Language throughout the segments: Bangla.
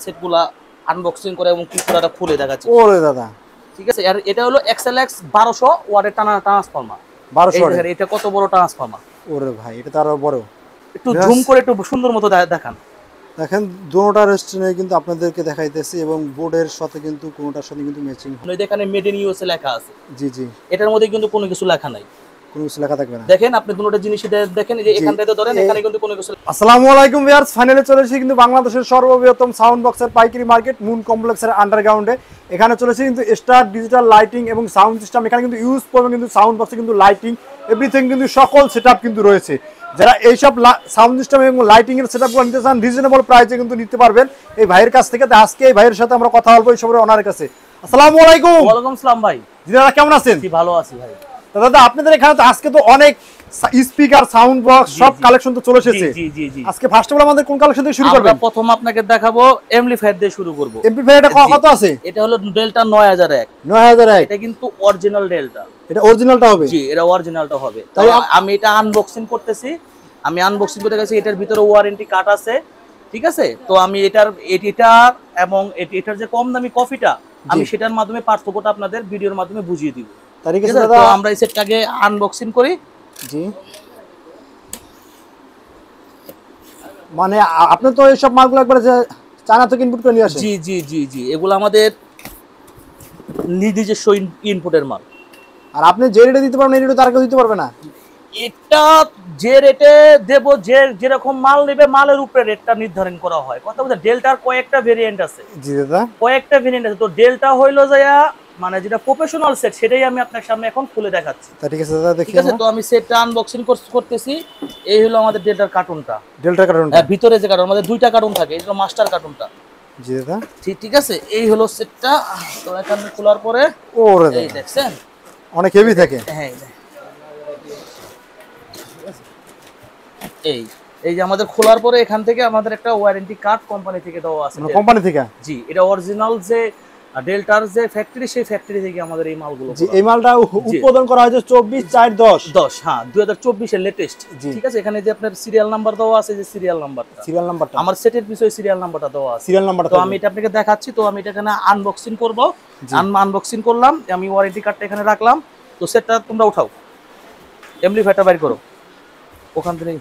সেটগুলা আনবক্সিং করে এবং পুরোটা খুলে দেখাচ্ছি। ওরে দাদা, ঠিক আছে। আর এটা হলো XLX 1200 ওয়াটের টানা ট্রান্সফরমার। 1200 ওয়াটের। এটা কত বড় ট্রান্সফরমার! ওরে ভাই, এটা তো আরো বড়। একটু জুম করে একটু সুন্দর মতো দেখান। দেখেন দুটোটা রেস্টনে কিন্তু আপনাদেরকে দেখাইতেছি এবং বোর্ডের সাথে কিন্তু কোনোটার সাথে কিন্তু ম্যাচিং। এখানে মেড ইন ইউএসএ লেখা আছে। জি জি, এটার মধ্যে কিন্তু কোনো কিছু লেখা নাই, কোনো কিছু লেখা থাকবে না। দেখেন আপনি দুটোটা জিনিস দেখেন, এই যে এখানটাতে ধরেন, এখানে কিন্তু কোনো কিছু। আসসালামু আলাইকুম ভিউয়ার্স, ফাইনালি চলে এসেছি কিন্তু বাংলাদেশের সর্ববৃহত্তম সাউন্ড বক্সের পাইকারি মার্কেট মুন কমপ্লেক্সের আন্ডারগ্রাউন্ডে। এখানে চলেছে কিন্তু স্টার ডিজিটাল লাইটিং এবং সাউন্ড সিস্টেম। এখানে কিন্তু ইউজ করবে কিন্তু সাউন্ড বক্সে কিন্তু লাইটিং এভরিথিং কিন্তু সকল সেটআপ কিন্তু রয়েছে। যারা এইসব সাউন্ড সিস্টেম এবং লাইটিং এর সেটআপগুলো নিতে চান রিজনেবল প্রাইসে কিন্তু নিতে পারবেন এই ভাইয়ের কাছ থেকে। তো আজকে এই ভাইয়ের সাথে আমরা কথা বলবো এই সবের ওনার কাছে। আসসালামু আলাইকুম। ওয়ালাইকুম আসসালাম ভাই। জি দাদা, কেমন আছেন? জি ভালো আছি ভাই। দাদা আপনাদের এখানে তো আজকে তো অনেক স্পিকার সাউন্ড বক্স সব কালেকশন তো চলে এসেছে। জি জি জি। আজকে ফার্স্ট অফ অল আমাদের কোন কালেকশন থেকে শুরু করবেন? আমরা প্রথম আপনাকে দেখাবো এমপ্লিফায়ার দিয়ে শুরু করব। এমপ্লিফায়ারটা কত আছে? এটা হলো ডেল্টা 9001। 9001 এটা কিন্তু অরিজিনাল ডেল্টা। এটা অরিজিনালটা হবে? জি, এটা অরিজিনালটা হবে। তাই আমি এটা আনবক্সিং করতেছি। আমি আনবক্সিং করতে গেছি, এটার ভিতরে ওয়ারেন্টি কার্ড আছে। ঠিক আছে, তো আমি এটার এবং এটার যে কম দামি কফিটা, আমি সেটার মাধ্যমে পার্থক্যটা আপনাদের ভিডিওর মাধ্যমে বুঝিয়ে দিব। ঠিক আছে দাদা, তো আমরা এই সেটটাকে আনবক্সিং করি। জি, মানে আপনি তো এইসব মালগুলো একবার যে চায়না থেকে ইনপুট করে নিয়ে আসেন? জি জি জি জি, এগুলো আমাদের নিজস্ব ইনপুটের মাল। আর আপনি যে রেটে দিতে পারবেন এই রেটে তার কেউ দিতে পারবে না? এটা যে রেটে দেব, যেরকম মাল নেবে মালের উপরে রেটটা নির্ধারণ করা হয়। কথা বলতে ডেল্টার কয়েকটা ভেরিয়েন্ট আছে। জি দাদা, কয়েকটা ভেরিয়েন্ট আছে। তো ডেল্টা হইলো যায়া মানে যেটা প্রফেশনাল সেট, সেটাই আমি আপনার সামনে এখন খুলে দেখাচ্ছি। ঠিক আছে দাদা, দেখি। ঠিক আছে, তো আমি সেটটা আনবক্সিং করতেছি। এই হলো আমাদের ডেল্টার কার্টুনটা। ডেল্টা কার্টুনটা? হ্যাঁ, ভিতরে যে কার্টুন, আমাদের দুইটা কার্টুন থাকে। এটা মাস্টার কার্টুনটা। জি দাদা, ঠিক আছে। এই হলো সেটটা। তো এখানে খোলার পরে ওরে এই দেখছেন অনেক হেভি থাকে। হ্যাঁ, এই যে আমাদের খোলার পরে এখান থেকে আমাদের একটা ওয়ারেন্টি কার্ড কোম্পানি থেকে দেওয়া আছে। কোম্পানি থেকে? জি, এটা অরিজিনাল যে ডেল্টার যে ফ্যাক্টরি, সেই ফ্যাক্টরি থেকে আমাদের এই মালগুলো। জি, এই মালটা উৎপাদন করা হয়েছে 24/4/10। হ্যাঁ, 2024 এর লেটেস্ট। ঠিক আছে, এখানে যে আপনার সিরিয়াল নাম্বার দেওয়া আছে, যে সিরিয়াল নাম্বারটা আমার সেটের পিছনে সিরিয়াল নাম্বারটা দেওয়া আছে। সিরিয়াল নাম্বারটা তো আমি এটা আপনাকে দেখাচ্ছি। তো আমি এটা এখানে আনবক্সিং করব। আনবক্সিং করলাম, আমি ওয়ারেন্টি কার্ডটা এখানে রাখলাম। তো সেটটা তোমরা উঠাও, এমপ্লিফায়ারটা বাইর করো ওখান থেকে।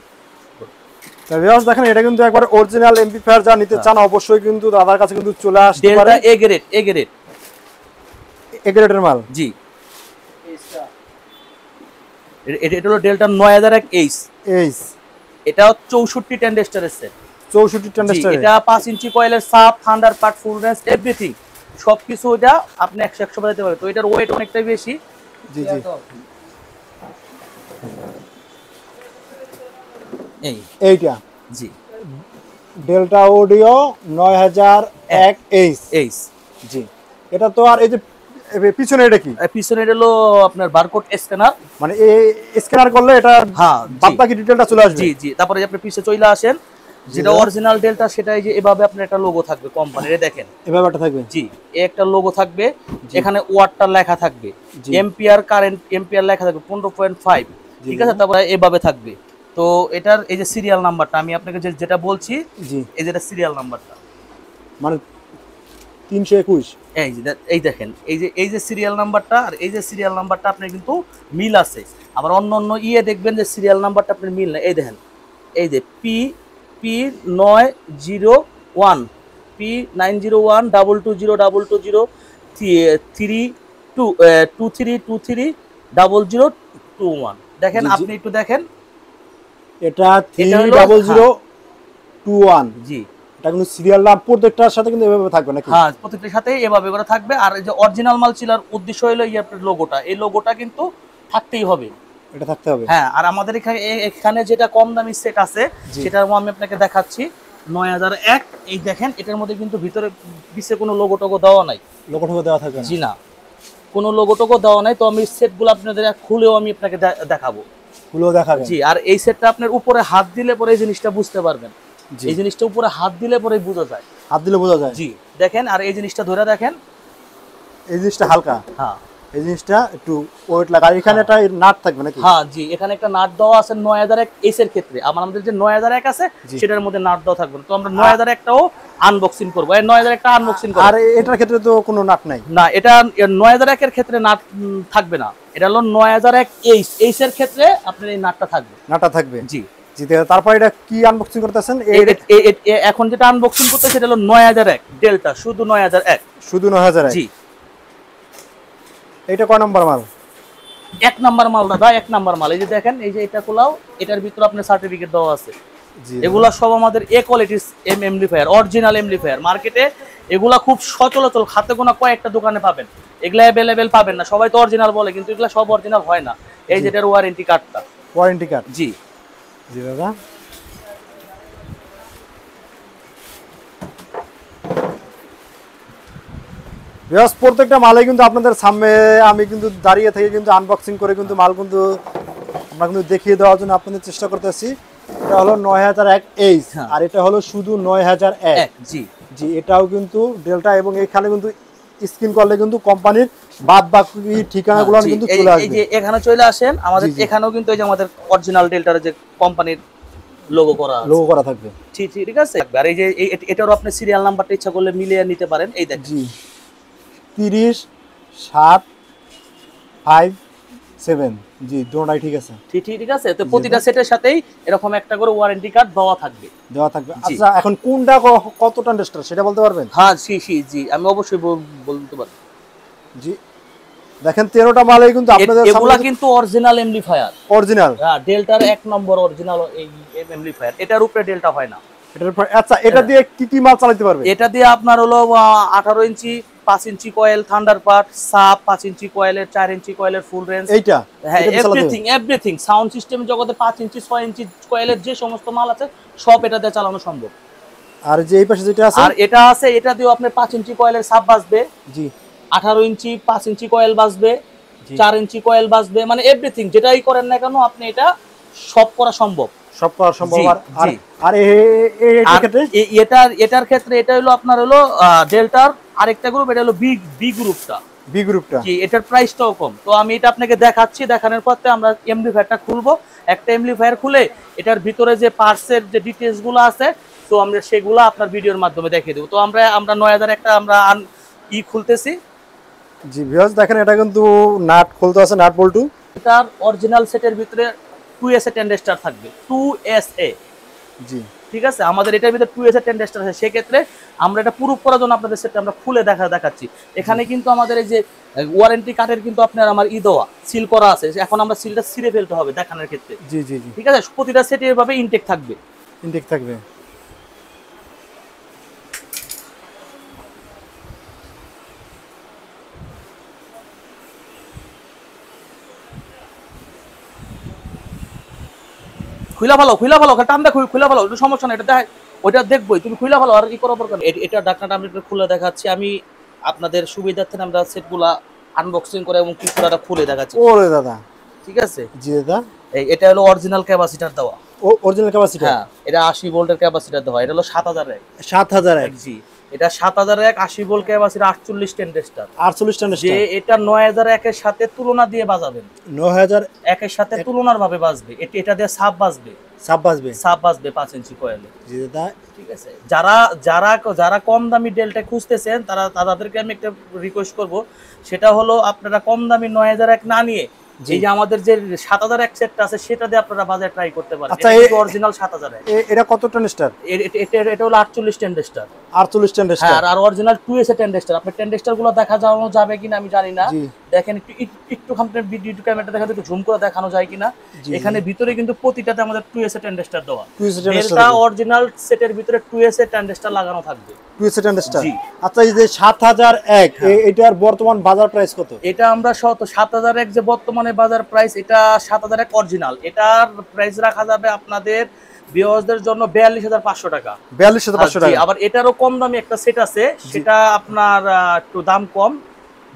ভিউয়ার্স দেখেন, এটা কিন্তু একবার অরিজিনাল এমপ্লিফায়ার। যা নিতে চান অবশ্যই কিন্তু দাদার কাছে কিন্তু চলে আসতে পারে। ডেল্টা এ গ্রেডের মাল। জি, এটা হলো ডেল্টা 9001 এইচ। এটা 64 ট্রানজিস্টরের সেট। 64 ট্রানজিস্টর। এটা 5 ইঞ্চি কয়েলের sub, thunder part, full range, everything সবকিছু এটা আপনি 100 বাজাতে পারবেন। তো এটার ওয়েট অনেকটাই বেশি। জি জি, এইটা জি ডেল্টা অডিও 9001 এইচ। জি, এটা তো আর এই যে পিছনে এটা কি? পিছনে হলো আপনার বারকোড স্ক্যানার। মানে এই স্ক্যানার করলে এটা হ্যাঁ বাকি ডিটেইলটা চলে আসবে। জি জি, তারপরে আপনি পিছে চলে আসেন, যেটা অরিজিনাল ডেল্টা সেটাই যে এভাবে আপনার একটা লোগো থাকবে কোম্পানির। দেখেন এভাবে একটা থাকবে। জি, একটা লোগো থাকবে, এখানে ওয়াটটা লেখা থাকবে, এম্পিয়ার কারেন্ট এম্পিয়ার লেখা থাকবে 15.5। ঠিক আছে, তারপরে এভাবে থাকবে। তো এটার এই যে সিরিয়াল নাম্বারটা আমি আপনাকে যেটা বলছি, জি, এই যেটা সিরিয়াল নাম্বারটা মানে 321। এই দেখেন, এই যে সিরিয়াল নাম্বারটা আর এই যে সিরিয়াল নাম্বারটা আপনার কিন্তু মিল আছে। আবার অন্য দেখবেন যে সিরিয়াল নাম্বারটা আপনার মিল না। এই দেখেন, এই যে P901 P901220223230021। দেখেন, আপনি একটু দেখেন, এটা 30021। জি, এটা কিন্তু সিরিয়াল নাম্বার প্রত্যেকটার সাথে কিন্তু এভাবে থাকবে নাকি? হ্যাঁ, প্রত্যেকটার সাথে এভাবে করে থাকবে। আর এই যে অরিজিনাল মাল চিলার উদ্দেশ্য হলো এই আপনার লোগোটা, এই লোগোটা কিন্তু থাকতেই হবে। এটা থাকতে হবে। হ্যাঁ, আর আমাদের এখানে যেটা কম দামি সেট আছে সেটার আমি আপনাকে দেখাচ্ছি 9001। এই দেখেন, এটার মধ্যে কিন্তু ভিতরে পিছে কোনো লোগো টোগো দেওয়া নাই। লোগো টোগো দেওয়া থাকবে না? জি না, কোনো লোগো টোগো দেওয়া নাই। তো আমি সেটগুলো আপনাদের খুলেও আমি আপনাকে দেখাবো। খুলেও দেখাবেন? জি। আর এই সেটটা আপনার উপরে হাত দিলে পরে এই জিনিসটা বুঝতে পারবেন। এই জিনিসটা উপরে হাত দিলে পরে বোঝা যায়। হাত দিলে বোঝা যায়? জি, দেখেন। আর এই জিনিসটা ধরে দেখেন, এই জিনিসটা হালকা। হ্যাঁ, এই জিনিসটা একটু ওয়েট লাগা, আর এখানে একটা নাট থাকবে নাকি? হ্যাঁ জি, এখানে একটা নাট দেওয়া আছে 9001 এস এর ক্ষেত্রে। আমাদের যে 9001 আছে সেটার মধ্যে নাট দেওয়া থাকবে না। তো আমরা 9001 টাও আনবক্সিং করব। এই 9001 টা আনবক্সিং করব। আর এটার ক্ষেত্রে তো কোনো নাট নাই? না, এটা 9001 এর ক্ষেত্রে নাট থাকবে না। এটা হলো 9001 এইচ এর ক্ষেত্রে আপনার এই নাটটা থাকবে। নাটটা থাকবে, জি জি। তারপর এটা কি আনবক্সিং করতেছেন? এখন যেটা আনবক্সিং করতে সেটা হলো 9001 ডেল্টা, শুধু 9001, শুধু 9001। জি। এটা কয় নাম্বার মাল? এক নাম্বার মাল দাদা, এক নাম্বার মাল। এই যে দেখেন, এই যে এটা খোলাও, এটার ভিতরে আপনার সার্টিফিকেট দেওয়া আছে। জি, এগুলা সব আমাদের এ কোয়ালিটির এমপ্লিফায়ার, অরিজিনাল এমপ্লিফায়ার। মার্কেটে এগুলা খুব সচরাচর হাতে গোনা কয়েকটা দোকানে পাবেন, এগুলা অ্যাভেলেবেল পাবেন না। সবাই তো অরিজিনাল বলে, কিন্তু এগুলা সব অরিজিনাল হয় না। এই যেটার ওয়ারেন্টি কার্ডটা, ওয়ারেন্টি কার্ড। জি জি দাদা। প্রত্যেকটা মালে কিন্তু আপনাদের সামনে আমি কিন্তু দাঁড়িয়ে থেকে কিন্তু আনবক্সিং করে কিন্তু মাল কিন্তু আমরা কিন্তু দেখিয়ে দেওয়ার জন্য আপনাদের চেষ্টা করতেছি। এটা হলো 9001 এইচ, আর এটা হলো শুধু 9001। জি জি, এটাও কিন্তু ডেল্টা, এবং এখানে কিন্তু স্ক্রিন করলে কিন্তু কোম্পানির বাদ বাকি ঠিকানাগুলো কিন্তু চলে আসবে। এই যে এখানে চলে আসেন, আমাদের এখানেও কিন্তু এই যে আমাদের অরিজিনাল ডেল্টার যে কোম্পানির লোগো করা থাকবে। ঠিক আছে। আর এই যে এটারও আপনি সিরিয়াল নাম্বারটা ইচ্ছা করলে মিলিয়ে নিতে পারেন। এই দেখেন, জি 30757, জি দুটোটাই ঠিক আছে। ঠিক আছে। তো প্রতিটা সেটের সাথেই এরকম একটা করে ওয়ারেন্টি কার্ড দেওয়া থাকবে। আচ্ছা, এখন কোনটা কতটা টেস্টার সেটা বলতে পারবেন? হ্যাঁ জি, আমি অবশ্যই বলতে পারবো। জি, দেখেন 13টা মালেই কিন্তু আপনাদের এগুলা কিন্তু অরিজিনাল এমপ্লিফায়ার, অরিজিনাল। হ্যাঁ, ডেল্টার এক নম্বর অরিজিনাল এই এমপ্লিফায়ার। এটার উপরে ডেল্টা হয় না। আচ্ছা, এটা দিয়ে কি মাল চালাতে পারবে? এটা দিয়ে আপনার হলো 18 ইঞ্চি 5 ইঞ্চি কয়েল থান্ডার পার্ট, সাব 5 ইঞ্চি কয়েলের, 4 ইঞ্চি কয়েলের ফুল রেঞ্জ। এইটা হ্যাঁ, এভরিথিং সাউন্ড সিস্টেম জগতে 5 ইঞ্চি 6 ইঞ্চি কয়েলের যে সমস্ত মাল আছে সব এটা দিয়ে চালানো সম্ভব। আর যে এই পাশে যেটা আছে, আর এটা আছে, এটা দিয়ে আপনি 5 ইঞ্চি কয়েলের সাব বাজবে, জি 18 ইঞ্চি 5 ইঞ্চি কয়েল বাজবে, 4 ইঞ্চি কয়েল বাজবে। মানে এভরিথিং যেটাই করেন না কেন আপনি এটা সব করা সম্ভব। আর এটার ক্ষেত্রে এটা হলো আপনার হলো ডেল্টার আরেকটা গ্রুপ, এটা হলো বি গ্রুপটা। কি এটার প্রাইসটাও কম। তো আমি এটা আপনাকে দেখাচ্ছি, দেখানোর পর আমরা এমপ্লিফায়ারটা খুলবো। একটা এমপ্লিফায়ার খুলে এটার ভিতরে যে পার্টসের যে ডিটেইলস গুলো আছে, তো আমরা সেগুলো আপনার ভিডিওর মাধ্যমে দেখিয়ে দেবো। তো আমরা 9001 আমরা খুলতেছি। জি ভিউয়ার্স, দেখেন এটা কিন্তু নাট খুলতে আছে, নাট বল্টু। এটার অরিজিনাল সেটের ভিতরে 2SA টেন্ডেস্টার থাকবে, 2SA। জি ঠিক আছে, আমাদের এটার ভিতরে 2SA টেন্ডেস্টার আছে। সেক্ষেত্রে আমরা এটা প্রুফ করার জন্য আপনাদের সেটটা আমরা খুলে দেখাচ্ছি। এখানে কিন্তু আমাদের এই যে ওয়ারেন্টি কার্ডের কিন্তু আপনার আমার দেওয়া সিল করা আছে। এখন আমরা সিলটা ছিঁড়ে ফেলতে হবে দেখানোর ক্ষেত্রে। জি ঠিক আছে, প্রতিটা সেটে এভাবে ইনটেক থাকবে। খুলে ভালো টান দেখো, খুলে ভালো, সমস্যা না। এটা দেখ, ওইটা দেখবোই, তুমি খুলে ভালো। আর কি করার দরকার? এটা ঢাকনাটা আমি খুলে দেখাচ্ছি। আমি আপনাদের সুবিধার্থে আমরা সেটগুলা আনবক্সিং করে এবং কি পুরোটা খুলে দেখাচ্ছি। ওরে দাদা, ঠিক আছে। জি দাদা, এটা হলো অরিজিনাল ক্যাপাসিটর দেওয়া। Original capacitor? হ্যাঁ, এটা 80 ভোল্টের ক্যাপাসিটর দেওয়া। এটা হলো 7001। জি, এটা 7001 80 ভোল্ট ক্যাপাসিটর, 48 টেন্ডেস্টার। যে এটা 9001 এর সাথে তুলনা দিয়ে বাজাবেন, 9001 এর সাথে তুলনার ভাবে বাজবে। এটা দিয়ে সাব বাজবে 5 ইঞ্চি কয়েলে। জি দাদা, ঠিক আছে। যারা কম দামি ডেল্টা খুঁজতেছেন তাদেরকে আমি একটা রিকোয়েস্ট করব, সেটা হলো আপনারা কম দামি 9001 না নিয়ে এই যে আমাদের যে 7001 সেটটা আছে সেটা দিয়ে আপনারা বাজারে ট্রাই করতে পারেন। আচ্ছা, এটা অরিজিনাল 7001। এটা কত টেন্ডেস্টার? এটা হলো 48 টেন্ডেস্টার। 48 টেন্ডেস্টার। হ্যাঁ, আর অরিজিনাল 2SA টেন্ডেস্টার। আপনি টেন্ডেস্টার গুলো দেখা যাবে কিনা আমি জানি না। দেখেন একটু আপনার ভিডিও ক্যামেরাটা দেখাতে একটু জুম করে দেখানো যায় কিনা। এখানে ভিতরে কিন্তু প্রতিটাতে আমাদের 2SA টেন্ডেস্টার দেওয়া। এটা অরিজিনাল সেটের ভিতরে 2SA টেন্ডেস্টার লাগানো থাকবে। 2SA টেন্ডেস্টার। আচ্ছা, এই যে 7001 এটার বর্তমান বাজার প্রাইস কত? এটা আমরা 7001 যে বর্তমানে বাজার প্রাইস, এটা 7001 অরিজিনাল, এটার প্রাইস রাখা যাবে আপনাদের ভিউয়ারদের জন্য 42500 টাকা। 42500 টাকা। আবার এটারও কম দামি একটা সেট আছে, সেটা আপনার একটু দাম কম,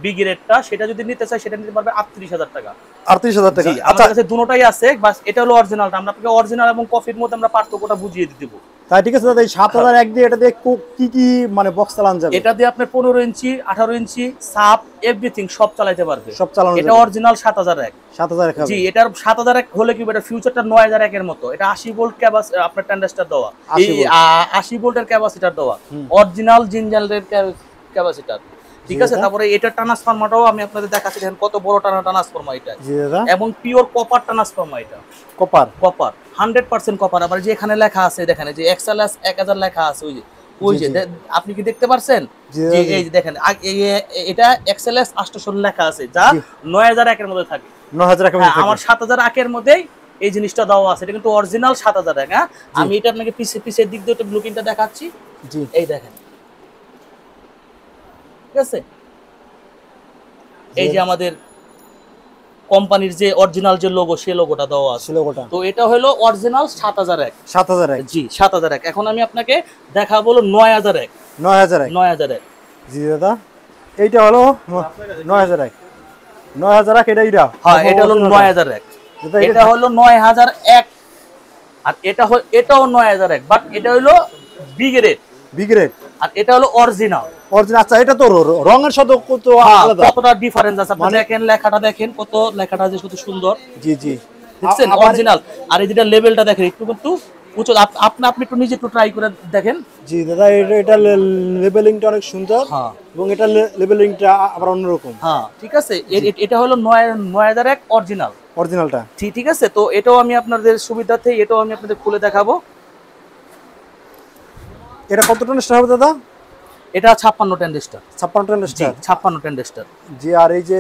বি গ্রেডটা। সেটা যদি নিতে চাই সেটা নিতে পারবে 38000 টাকা। 38,000 টাকা। জি, আমাদের কাছে দুটোটাই আছে, বাস এটা হলো অরিজিনালটা। আমরা আপনাকে অরিজিনাল এবং কপির মধ্যে আমরা পার্থক্যটা বুঝিয়ে দেব। তাই ঠিক আছে দাদা, এই 7,001 দিয়ে এটা দিয়ে কি কি মানে বক্স চালানো যাবে? এটা দিয়ে আপনি 15 ইঞ্চি 18 ইঞ্চি সাপ এভরিথিং সব চালাতে পারবে, সব চালানো যাবে। এটা অরিজিনাল 7001। 7,001 হবে। জি, এটার 7001 হলে কি এটা ফিউচারটা 9001 এর মতো। এটা 80 ভোল্ট ক্যাপাসিটি আপনার ট্রানজিস্টর দেওয়া, এই 80 ভোল্টের ক্যাপাসিটর দেওয়া, অরিজিনাল জিনজালের ক্যাপাসিটর। ঠিক আছে, তারপরে এটা ট্রান্সফরমারটাও আমি আপনাদের দেখাচ্ছি, দেখেন কত বড় ট্রান্সফরমার এটা। জি দাদা। এবং পিওর কপার ট্রান্সফরমার এটা। Copper 100% copper. আবার যে এখানে লেখা আছে দেখেন, যে এক্সএলএস 1000 লেখা আছে, ওই যে আপনি কি দেখতে পারছেন? যে এই যে দেখেন এটা এক্সএলএস 800 লেখা আছে, যা 9001 এর মধ্যে থাকে। 9001 এর মধ্যে আমার 7001 এর মধ্যেই এই জিনিসটা দেওয়া আছে। এটা কিন্তু অরিজিনাল 7001। হ্যাঁ, আমি এটা আপনাকে পিছের দিক দিয়ে একটা ব্লুপ্রিন্টটা দেখাচ্ছি। জি, এই দেখেন, ঠিক আছে, এই যে আমাদের কোম্পানির যে অরিজিনাল যে লোগো, সেই লোগোটা দেওয়া আছে। লোগোটা তো এটা হলো অরিজিনাল 7001। 7,001 জি 7001। এখন আমি আপনাকে দেখাবো হলো 9001। 9001 জি দাদা। এইটা হলো 9001 এটা হ্যাঁ, এটা হলো 9001। এটা হলো 9001, আর এটাও 9001, বাট এটা হলো বি গ্রেড। আর এটা হলো অরিজিনাল। আচ্ছা, এটা তো রঙের সাথে কত আলাদা, কতটা ডিফারেন্স আছে আপনি দেখেন, লেখাটা দেখেন, কত লেখাটা যে কত সুন্দর। জি জি, দেখছেন অরিজিনাল। আর এই যেটা লেভেলটা দেখেন একটু কিন্তু উঁচু, আপনি একটু নিজে একটু ট্রাই করে দেখেন। জি দাদা, এটা লেবেলিংটা অনেক সুন্দর। হ্যাঁ, এবং এটা লেবেলিংটা আবার অন্যরকম। হ্যাঁ, ঠিক আছে। এটা হলো 9001 অরিজিনালটা। ঠিক আছে, তো এটাও আমি আপনাদের সুবিধার্থে এটাও আমি আপনাদের খুলে দেখাবো। এটা কত ট্রানজিস্টর হবে দাদা? এটা 56 ট্রানজিস্টর। 56 ট্রানজিস্টর। 56 ট্রানজিস্টর। জি, আর এই যে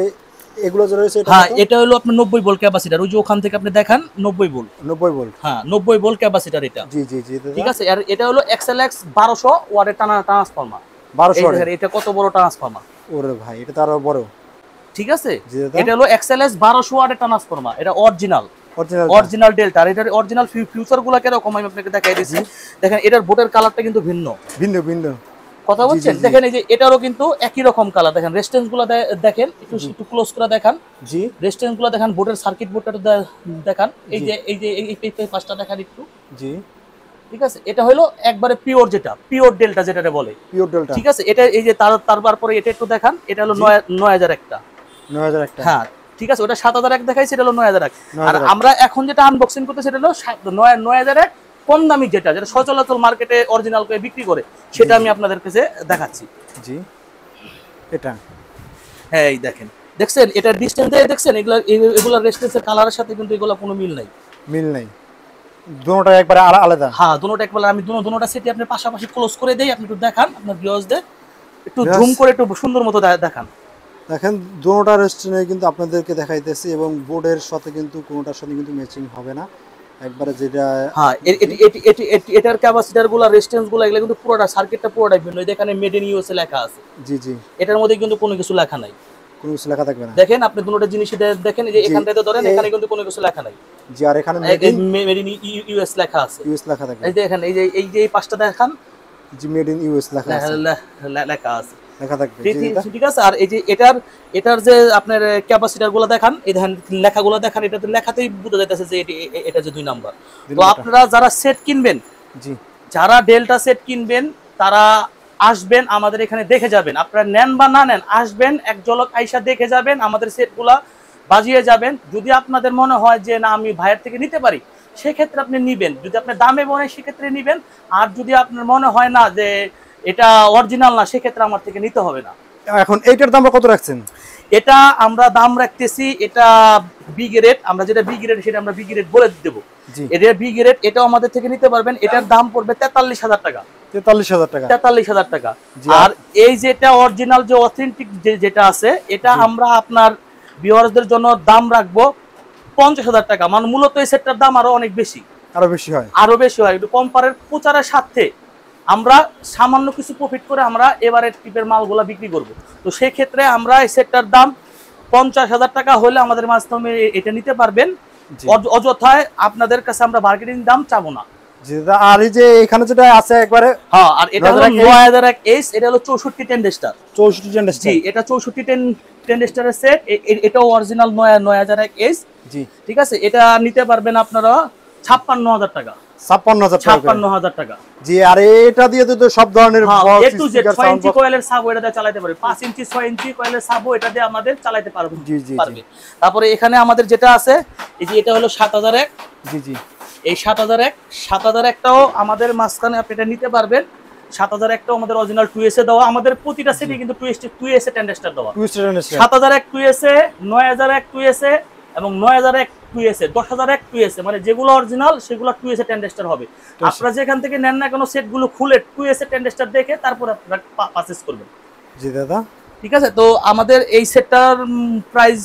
এগুলো যে রয়েছে এটা, হ্যাঁ, এটা হলো আপনার 90 ভোল্ট ক্যাপাসিটর। ওই যে ওখান থেকে আপনি দেখান 90 ভোল্ট। 90 ভোল্ট। হ্যাঁ, 90 ভোল্ট ক্যাপাসিটর এটা। জি জি জি দাদা, ঠিক আছে। আর এটা হলো XLX 1200 ওয়াটের ট্রান্সফরমার। 1200 ওয়াটের। এটা কত বড় ট্রান্সফরমার! ওরে ভাই, এটা তো আরো বড়। ঠিক আছে, এটা হলো XLS 1200 ওয়াটের ট্রান্সফরমার। এটা অরিজিনাল ডেল্টা। আর এটার অরিজিনাল ফিউচার গুলো কিরকম আমি আপনাকে দেখাই দিচ্ছি। দেখেন, এটার বোর্ডের কালারটা কিন্তু ভিন্ন। কথা বলছেন, দেখেন এই যে এটারও কিন্তু একই রকম কালার। দেখেন রেজিস্ট্যান্স গুলো দেখেন, একটু ক্লোজ করে দেখান। জি, রেজিস্ট্যান্স গুলো দেখান, বোর্ডের সার্কিট বোর্ডটা দেখান। এই যে এই পাঁচটা দেখান একটু। জি, ঠিক আছে। এটা হলো একবারে পিওর ডেল্টা যেটাকে বলে, পিওর ডেল্টা। ঠিক আছে, এটা এই যে তারপরে এটা একটু দেখান। এটা হলো 9001। হ্যাঁ, ঠিক আছে। ওটা 7001 দেখাইছে, এটা হলো 9001। আর আমরা এখন যেটা আনবক্সিং করতে, সেটা হলো 9001 কম দামি, যেটা সচরাচর মার্কেটে অরিজিনাল করে বিক্রি করে, সেটা আমি আপনাদের কাছে দেখাচ্ছি। জি, এটা হ্যাঁ, এই দেখছেন এটা ডিসটেন্স দেখছেন, এগুলা রেজিস্ট্যান্সের কালারের সাথে কিন্তু এগুলা কোনো মিল নাই। দুটোটা একবারে আলাদা। হ্যাঁ, দুটোটা একবারে। আমি দুটোটা সেটই আপনার পাশাপাশি ক্লোজ করে দেই, আপনি একটু দেখান আপনার ভিউয়ার্সদের, একটু জুম করে একটু সুন্দর মতো দেখান। দেখেন, দুটোটা রেজিস্ট্যান্স কিন্তু আপনাদেরকে দেখাইতেছি, এবং বোর্ডের সাথে কিন্তু কোনোটার সাথে কিন্তু ম্যাচিং হবে না একবারে, যেটা হ্যাঁ, এটার ক্যাপাসিটরগুলো, রেজিস্ট্যান্সগুলো, এগুলো কিন্তু পুরোটা সার্কিটটা পুরোটাই ভিন্ন। এখানে মেড ইন ইউএসএ লেখা আছে। জি জি, এটার মধ্যে কিন্তু কোনো কিছু লেখা নাই, কোনো কিছু লেখা থাকবে না। দেখেন আপনি দুটোটা জিনিস দেখেন, এই যে এখানটাতে ধরেন, এখানে কিন্তু কোনো কিছু লেখা নাই। জি, আর এখানে মেড ইন ইউএস লেখা আছে। ইউএস লেখা থাকবে। এই দেখেন, এই যে এই পাঁচটা দেখান, জি, মেড ইন ইউএস লেখা আছে, লেখা আছে, লেখা থাকবে। ঠিক আছে। আর এই যে এটার যে আপনার ক্যাপাসিটরগুলো দেখান, এই দেখেন লেখাগুলো দেখান, এটাতে লেখাতেই বোঝা যাইতেছে যে এটা যে 2 নাম্বার। তো আপনারা যারা সেট কিনবেন, জি, যারা ডেল্টা সেট কিনবেন, তারা আসবেন আমাদের এখানে, দেখে যাবেন। আপনারা নেন বা না নেন, আসবেন, এক ঝলক আইসা দেখে যাবেন, আমাদের সেটগুলা বাজিয়ে যাবেন। যদি আপনাদের মনে হয় যে না, আমি ভাইয়ের থেকে নিতে পারি, সেক্ষেত্রে আপনি নিবেন। যদি আপনার দামে মনে হয়, সেক্ষেত্রে নিবেন। আর যদি আপনার মনে হয় না যে এটা অরিজিনাল না, সেক্ষেত্রে আমার থেকে নিতে হবে না। এখন এইটার দাম কত রাখছেন? এটা আমরা দাম রাখতেছি, এটা বি গ্রেড। আমরা যেটা বি গ্রেড, সেটা আমরা বি গ্রেড বলে দেবো। এটা বি গ্রেড, এটাও আমাদের থেকে নিতে পারবেন। এটার দাম পড়বে 43,000 টাকা। 43,000 টাকা। আর এই যেটা অরিজিনাল, যে অথেন্টিক যেটা আছে, এটা আমরা আপনার ভিউয়ারদের জন্য দাম রাখবো 50,000 টাকা। মানে মূলত এই সেটটার দাম আরো অনেক বেশি, আরো বেশি হয়। একটু কোম্পানির প্রচারের স্বার্থে আমরা সামান্য কিছু প্রফিট করে আমরা এবারে টিপের মালগুলা বিক্রি করব। তো সেই ক্ষেত্রে আমরা এই সেটটার দাম 50,000 টাকা হলে আমাদের মাধ্যমে এটা নিতে পারবেন। অযথায় আপনাদের কাছে আমরা বার্গেনিং দাম চাবো না। জি দাদা, আর এই যে এখানে যেটা আছে একবারে, হ্যাঁ, আর এটা হলো 9001 এটা হলো 64 টেন্ডেস্টার। 64 টেন্ডেস্টার। জি, এটা 64 টেন্ডেস্টারের সেট। এটাও অরিজিনাল 9001 জি, ঠিক আছে। এটা নিতে পারবেন আপনারা 56000 টাকা। 56000 টাকা। জি, আর এটা দিয়ে তো সব ধরনের এ টু জেড 6 ইঞ্চি কয়েলের সাবও এটা দিয়ে চালাতে পারবে, 5 ইঞ্চি 6 ইঞ্চি কয়েলের সাবও এটা দিয়ে আমাদের চালাতে পারবে। জি জি পারবে। তারপরে এখানে আমাদের যেটা আছে এই যে এটা হলো 7001। জি জি, এই 7001টাও আমাদের মাঝখানে আপনি এটা নিতে পারবেন। 7001টাও আমাদের অরিজিনাল 2S এ দেওয়া, আমাদের প্রতিটা সেটে কিন্তু 2S এ টেন্ডেস্টার দেওয়া। 7001 2S এ, 9001 2S এ এবং 9001 2S এ, 10001 2S এ, মানে যেগুলো অরিজিনাল সেগুলো 2S এ টেন্ডেস্টার হবে। আপনারা যেখান থেকে নেন না কোনো সেটগুলো খুলে 2S এ টেন্ডেস্টার দেখে তারপর আপনারা পারচেজ করবেন। জি দাদা, ঠিক আছে। তো আমাদের এই সেটটার প্রাইস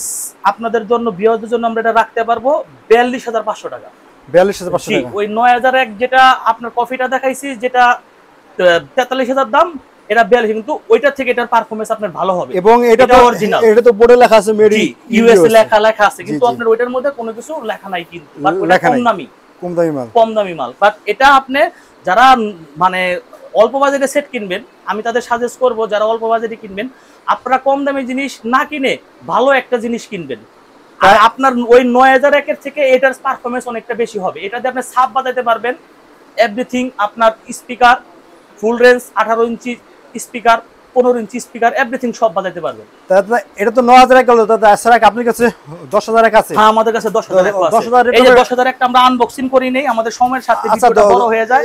আপনাদের জন্য, ভিউয়ারদের জন্য আমরা এটা রাখতে পারবো 42500 টাকা। 42500 টাকা। ওই 9001 যেটা আপনার কফিটা দেখাইছি, যেটা 43000 দাম, এটা 42, কিন্তু ওইটার থেকে এটার পারফরম্যান্স আপনার ভালো হবে। এবং এটা তো অরিজিনাল, এটা তো বোর্ডে লেখা আছে মেড ইন ইউএসএ লেখা আছে, কিন্তু আপনার ওইটার মধ্যে কোনো কিছু লেখা নাই, কিন্তু কম দামি মাল। বাট এটা আপনি যারা মানে অল্প বাজেটে সেট কিনবেন, আমি তাদের সাজেস্ট করব যারা অল্প বাজেটে কিনবেন, আপনারা কম দামি জিনিস না কিনে ভালো একটা জিনিস কিনবেন। আর আপনার ওই 9001 এর থেকে এটার পারফরম্যান্স অনেকটা বেশি হবে। এটাতে আপনি সাব বাজাতে পারবেন, এভরিথিং, আপনার speaker full range, 18 inch speaker, 15 inch speaker, everything সব বাজাতে পারবেন। দাদা এটা তো 9001 গেল দাদা, এছাড়া আপনার কাছে 10001 আছে? হ্যাঁ, আমাদের কাছে 10001 আছে। এই যে 10001 আমরা আনবক্সিং করি নেই, আমাদের সময়ের সাথে ভিডিওটা বড় হয়ে যায়,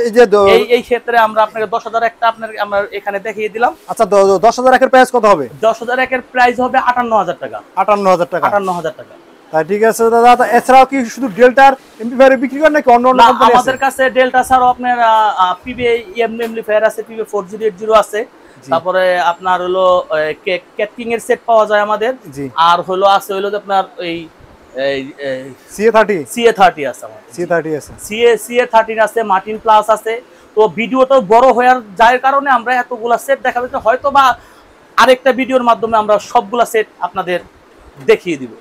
এই ক্ষেত্রে আমরা আপনাকে 10001টা আমরা এখানে দেখিয়ে দিলাম। আচ্ছা, 10001 এর প্রাইস কত হবে? 10001 এর প্রাইস হবে 58000 টাকা। 58000 টাকা। 58000 টাকা। তাই ঠিক আছে দাদা। এছাড়াও কি শুধু ডেল্টার এমপ্লিফায়ার বিক্রি করেন নাকি অন্য অন্য কোম্পানি আছে? আমাদের কাছে ডেল্টা ছাড়াও আপনার পিবিএ এমপ্লিফায়ার আছে, পিবিএ 4080 আছে। তারপরে আপনার হলো ক্যাটকিং এর সেট পাওয়া যায় আমাদের। আর হলো আছে হলো আপনার এই CA30 আছে আমাদের। CA30 আছে, মার্টিন প্লাস আছে। তো ভিডিওটা বড় হয়ে যার কারণে আমরা এতগুলা সেট দেখাবো, হয়তো বা আরেকটা ভিডিওর মাধ্যমে আমরা সবগুলা সেট আপনাদের দেখিয়ে দিব।